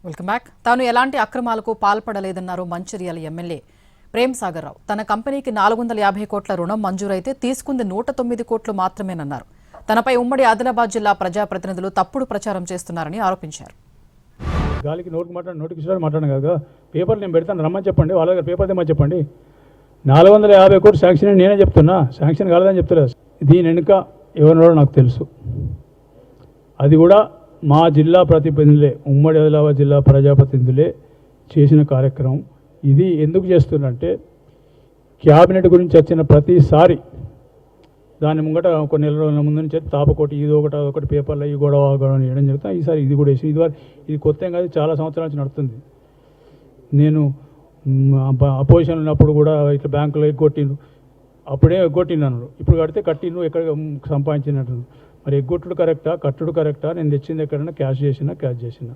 Welcome back. తాను ఎలాంటి అక్రమాలకు పాల్పడలేదన్నారు మంచిర్యాల ఎమ్మెల్యే ప్రేమ్ సాగర్ రావు. తన కంపెనీకి 450 కోట్ల రుణం మంజూరైతే తీసుకుంది 109 కోట్లు మాత్రమేనన్నారు. తనపై ఉమ్మడి ఆదిలాబాద్ జిల్లా ప్రజాప్రతినిధులు తప్పుడు ప్రచారం చేస్తున్నారని ఆరోపించారు. గాలికి నోటికి మాట్లాడను కాదు, పేపర్ నేను పెడతాను, రమ్మని చెప్పండి, వాళ్ళ దగ్గర పేపర్ తెమ్మని చెప్పండి. 450 కోట్లు శాంక్షన్ అని నేనే చెప్తున్నా, శాంక్షన్ కాలేదని చెప్తలేదు. దీని వెనుక ఎవరినో నాకు తెలుసు. అది కూడా మా జిల్లా ప్రతినిధులే, ఉమ్మడి ఆదిలాబాద్ జిల్లా ప్రజాప్రతినిధులే చేసిన కార్యక్రమం. ఇది ఎందుకు చేస్తున్నంటే క్యాబినెట్ గురించి వచ్చిన ప్రతిసారి దాని ముంగట ఒక నెల రోజుల ముందు నుంచి తాపకోటి ఇది ఒకటి పేపర్లో ఈ గొడవ వేయడం జరుగుతుంది. ఈసారి ఇది కూడా వేసి ఇది కొత్త ఏం కాదు, చాలా సంవత్సరాల నుంచి నడుస్తుంది. నేను అపోజిషన్ ఉన్నప్పుడు కూడా ఇట్లా బ్యాంకులో ఎగ్గొట్టిండు, అప్పుడే ఎగ్గొట్టినాను, ఇప్పుడు కడితే కట్టిను ఎక్కడ సంపాదించినట్టు. మరి ఎగ్గొట్టుడు కరెక్టా, కట్టుడు కరెక్టా? నేను తెచ్చింది ఎక్కడైనా క్యాష్ చేసిన.